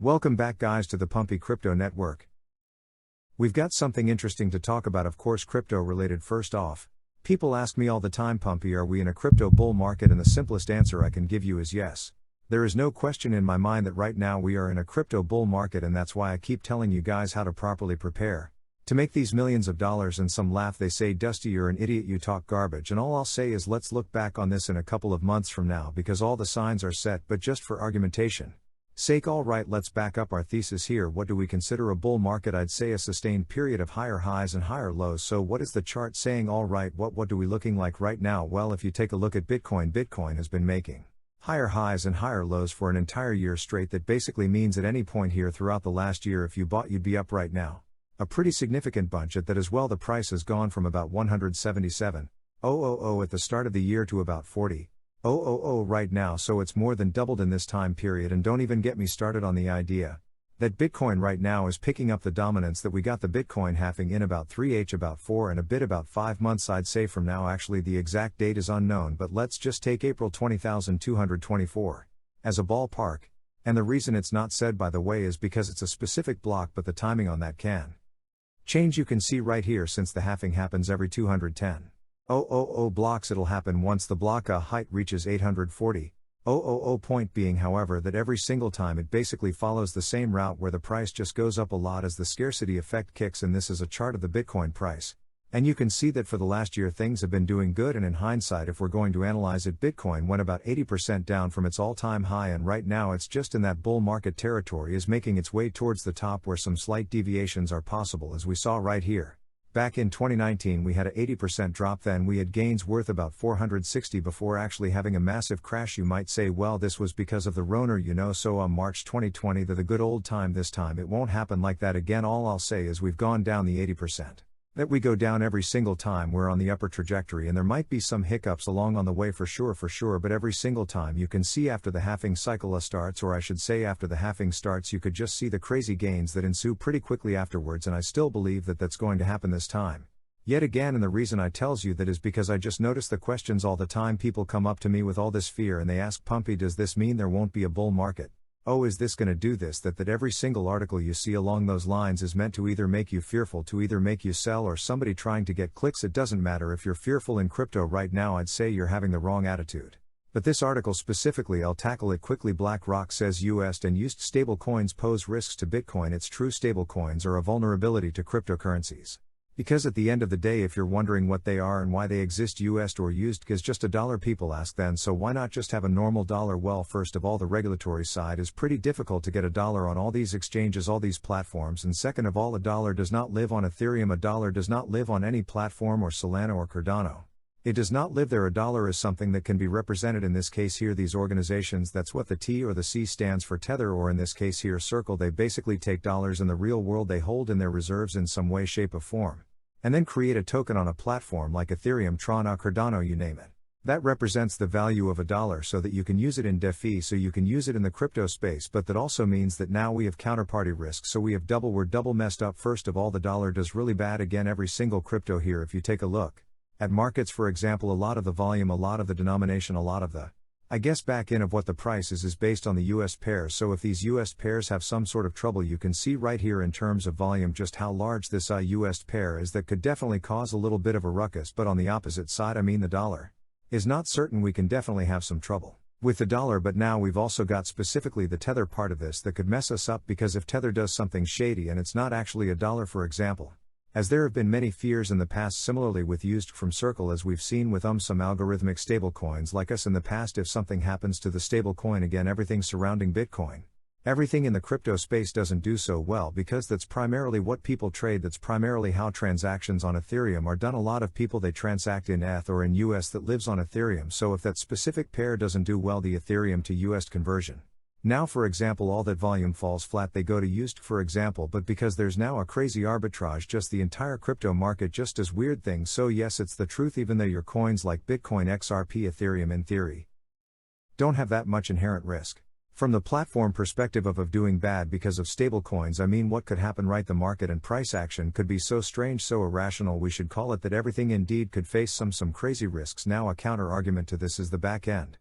Welcome back guys to the Pumpy Crypto Network. We've got something interesting to talk about, of course crypto related. First off, people ask me all the time, Pumpy, are we in a crypto bull market? And the simplest answer I can give you is yes. There is no question in my mind that right now we are in a crypto bull market, and that's why I keep telling you guys how to properly prepare to make these millions of dollars. And some laugh, they say, Dusty, you're an idiot, you talk garbage. And all I'll say is let's look back on this in a couple of months from now, because all the signs are set. But just for argumentation sake, alright, let's back up our thesis here. What do we consider a bull market? I'd say a sustained period of higher highs and higher lows. So what is the chart saying? Alright, what do we looking like right now? Well, if you take a look at Bitcoin has been making higher highs and higher lows for an entire year straight. That basically means at any point here throughout the last year, if you bought, you'd be up right now a pretty significant bunch at that as well. The price has gone from about 177,000 at the start of the year to about 40,000 right now, so it's more than doubled in this time period. And don't even get me started on the idea that Bitcoin right now is picking up the dominance that we got the Bitcoin halving in about 4 and a bit about 5 months, I'd say, from now. Actually, the exact date is unknown, but let's just take April 20,224 as a ballpark. And the reason it's not said, by the way, is because it's a specific block, but the timing on that can change. You can see right here, since the halving happens every 210,000 blocks, it'll happen once the block height reaches 840,000. Point being, however, that every single time it basically follows the same route where the price just goes up a lot as the scarcity effect kicks in. This is a chart of the Bitcoin price. And you can see that for the last year things have been doing good, and in hindsight, if we're going to analyze it, Bitcoin went about 80% down from its all-time high, and right now it's just in that bull market territory, is making its way towards the top where some slight deviations are possible, as we saw right here. Back in 2019 we had a 80% drop, then we had gains worth about 460 before actually having a massive crash. You might say, well, this was because of the Rona, so on March 2020, the good old time. This time it won't happen like that again. All I'll say is we've gone down the 80%. That we go down every single time we're on the upper trajectory, and there might be some hiccups along on the way for sure, but every single time you can see after the halving cycle starts, or I should say after the halving starts, you could just see the crazy gains that ensue pretty quickly afterwards. And I still believe that that's going to happen this time yet again. And the reason I tells you that is because I just notice the questions all the time. People come up to me with all this fear and they ask, Pumpy, does this mean there won't be a bull market? Oh, is this gonna do this, that every single article you see along those lines is meant to either make you fearful, to either make you sell, or somebody trying to get clicks. It doesn't matter if you're fearful in crypto right now, I'd say you're having the wrong attitude. But this article specifically, I'll tackle it quickly. BlackRock says US and used stablecoins pose risks to Bitcoin. It's true, stablecoins are a vulnerability to cryptocurrencies. Because at the end of the day, if you're wondering what they are and why they exist, used or used, because just a dollar, people ask, then so why not just have a normal dollar? Well, first of all, the regulatory side is pretty difficult to get a dollar on all these exchanges, all these platforms, and second of all, a dollar does not live on Ethereum, a dollar does not live on any platform, or Solana or Cardano. It does not live there. A dollar is something that can be represented, in this case here, these organizations. That's what the T or the C stands for, Tether, or in this case here, Circle. They basically take dollars in the real world they hold in their reserves in some way, shape or form, and then create a token on a platform like Ethereum, Tron, or Cardano, you name it. That represents the value of a dollar so that you can use it in DeFi, so you can use it in the crypto space. But that also means that now we have counterparty risk, so we're double messed up. First of all, the dollar does really bad again every single crypto here. If you take a look at markets, for example, a lot of the volume, a lot of the denomination, a lot of the back in of what the price is based on the US pairs. So if these US pairs have some sort of trouble, you can see right here in terms of volume just how large this US pair is. That could definitely cause a little bit of a ruckus. But on the opposite side, the dollar is not certain. We can definitely have some trouble with the dollar. But now we've also got specifically the Tether part of this that could mess us up, because if Tether does something shady and it's not actually a dollar, for example, as there have been many fears in the past, similarly with used from Circle, as we've seen with some algorithmic stablecoins like us in the past, if something happens to the stablecoin, again, everything surrounding Bitcoin, everything in the crypto space doesn't do so well, because that's primarily what people trade. That's primarily how transactions on Ethereum are done. A lot of people, they transact in ETH or in US that lives on Ethereum. So if that specific pair doesn't do well, the Ethereum to US conversion, now, for example, all that volume falls flat, they go to used, for example. But because there's now a crazy arbitrage, just the entire crypto market just does weird things. So yes, it's the truth, even though your coins like Bitcoin, XRP, Ethereum in theory don't have that much inherent risk. From the platform perspective of doing bad because of stablecoins, what could happen, right? The market and price action could be so strange, so irrational, we should call it, that everything indeed could face some crazy risks. Now, a counter argument to this is the back end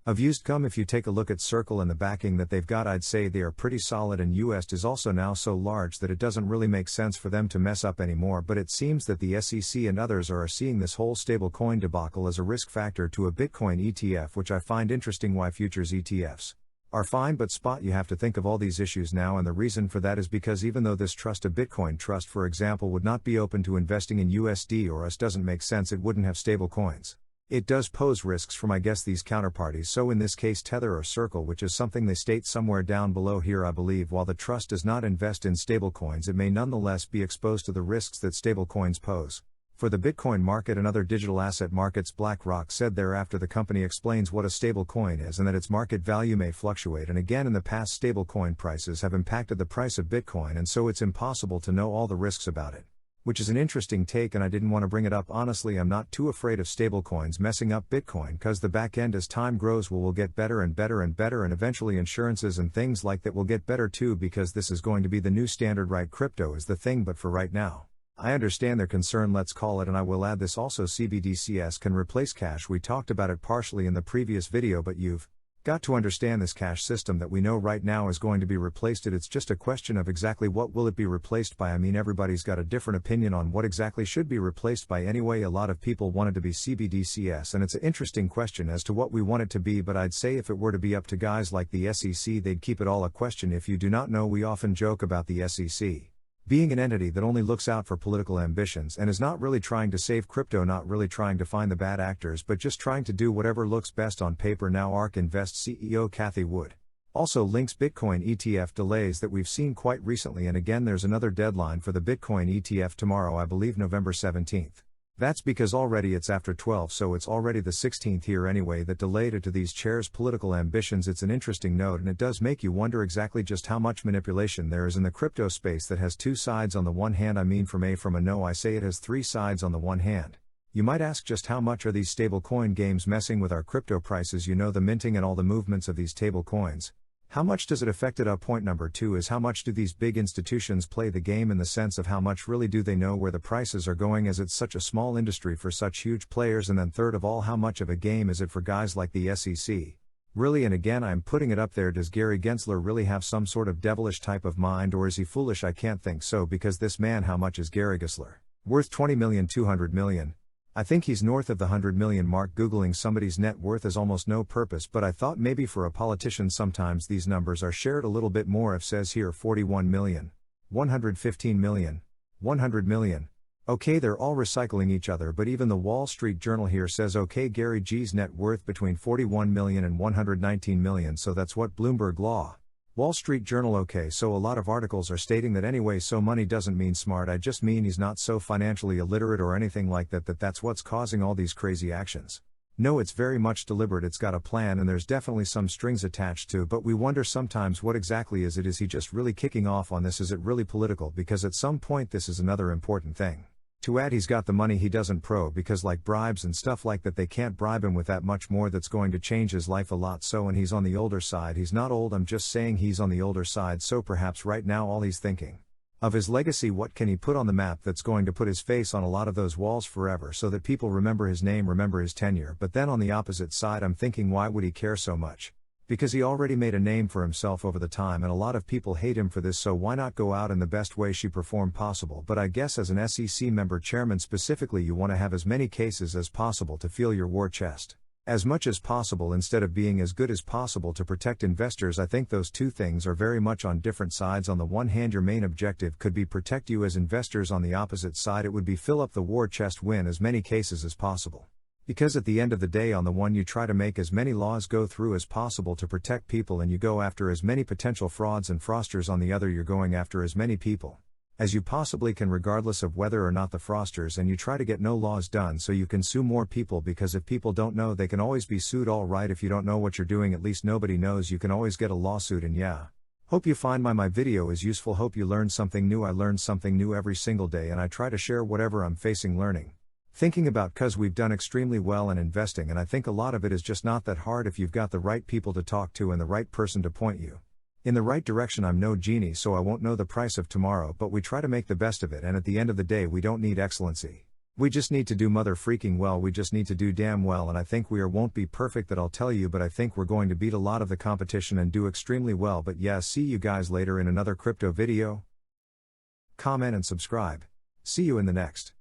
Of used gum. If you take a look at Circle and the backing that they've got, I'd say they are pretty solid, and USD is also now so large that it doesn't really make sense for them to mess up anymore, but it seems that the SEC and others are seeing this whole stablecoin debacle as a risk factor to a Bitcoin ETF, which I find interesting. Why futures ETFs are fine, but spot, you have to think of all these issues now, and the reason for that is because even though this trust, a Bitcoin trust for example, would not be open to investing in USD or US, doesn't make sense, it wouldn't have stable coins. It does pose risks from, I guess, these counterparties, so in this case Tether or Circle, which is something they state somewhere down below here I believe. While the trust does not invest in stablecoins, it may nonetheless be exposed to the risks that stablecoins pose for the Bitcoin market and other digital asset markets. BlackRock said thereafter the company explains what a stablecoin is and that its market value may fluctuate, and again in the past stablecoin prices have impacted the price of Bitcoin, and so it's impossible to know all the risks about it. Which is an interesting take, and I didn't want to bring it up. Honestly, I'm not too afraid of stablecoins messing up Bitcoin, cause the back end as time grows will get better and better and better, and eventually insurances and things like that will get better too, because this is going to be the new standard, right? Crypto is the thing, but for right now, I understand their concern, let's call it, and I will add this also: CBDCs can replace cash. We talked about it partially in the previous video, but you've got to understand this cash system that we know right now is going to be replaced. It's just a question of exactly what will it be replaced by. I mean, everybody's got a different opinion on what exactly should be replaced by anyway. A lot of people want it to be CBDCs, and it's an interesting question as to what we want it to be, but I'd say if it were to be up to guys like the SEC, they'd keep it all a question. If you do not know, we often joke about the SEC being an entity that only looks out for political ambitions and is not really trying to save crypto, not really trying to find the bad actors, but just trying to do whatever looks best on paper. Now ARK Invest CEO Cathie Wood also links Bitcoin ETF delays that we've seen quite recently, and again there's another deadline for the Bitcoin ETF tomorrow, I believe November 17th. That's because already it's after 12, so it's already the 16th here anyway that delayed it to these chairs' political ambitions. It's an interesting note, and it does make you wonder exactly just how much manipulation there is in the crypto space that has two sides. On the one hand, I mean from a no, I say it has three sides. On the one hand, you might ask just how much are these stablecoin games messing with our crypto prices, you know, the minting and all the movements of these stable coins. How much does it affect it? Point number two is how much do these big institutions play the game, in the sense of how much really do they know where the prices are going, as it's such a small industry for such huge players? And then third of all, how much of a game is it for guys like the SEC? Really, and again I'm putting it up there, does Gary Gensler really have some sort of devilish type of mind, or is he foolish? I can't think so, because this man, how much is Gary Gensler worth? 20 million, 200 million? I think he's north of the 100 million mark. Googling somebody's net worth is almost no purpose, but I thought maybe for a politician sometimes these numbers are shared a little bit more. If says here 41 million, 115 million, 100 million. Okay, they're all recycling each other, but even the Wall Street Journal here says okay, Gary G's net worth between 41 million and 119 million, so that's what Bloomberg Law. Wall Street Journal. Okay, so a lot of articles are stating that anyway, so money doesn't mean smart, I just mean he's not so financially illiterate or anything like that, that's what's causing all these crazy actions. No, it's very much deliberate, it's got a plan, and there's definitely some strings attached to, but we wonder sometimes what exactly is it? Is he just really kicking off on this? Is it really political? Because at some point this is another important thing to add, he's got the money, he doesn't probe, because like bribes and stuff like that, they can't bribe him with that much more that's going to change his life a lot. So, and he's on the older side. He's not old, I'm just saying he's on the older side, so perhaps right now all he's thinking of his legacy. What can he put on the map that's going to put his face on a lot of those walls forever, so that people remember his name, remember his tenure? But then on the opposite side I'm thinking, why would he care so much? Because he already made a name for himself over the time, and a lot of people hate him for this, so why not go out in the best way she performed possible? But I guess as an SEC member chairman specifically, you want to have as many cases as possible to feel your war chest as much as possible, instead of being as good as possible to protect investors. I think those two things are very much on different sides. On the one hand, your main objective could be protect you as investors. On the opposite side, it would be fill up the war chest, win as many cases as possible. Because at the end of the day, on the one, you try to make as many laws go through as possible to protect people, and you go after as many potential frauds and fraudsters. On the other, you're going after as many people as you possibly can, regardless of whether or not the fraudsters, and you try to get no laws done so you can sue more people, because if people don't know, they can always be sued. All right, if you don't know what you're doing, at least nobody knows, you can always get a lawsuit. And yeah, hope you find my video is useful, hope you learned something new. I learn something new every single day, and I try to share whatever I'm facing, learning, thinking about, cause we've done extremely well in investing, and I think a lot of it is just not that hard if you've got the right people to talk to and the right person to point you in the right direction. I'm no genie, so I won't know the price of tomorrow, but we try to make the best of it, and at the end of the day we don't need excellency. We just need to do mother freaking well, we just need to do damn well, and I think we won't be perfect, that I'll tell you, but I think we're going to beat a lot of the competition and do extremely well. But yeah, see you guys later in another crypto video. Comment and subscribe. See you in the next.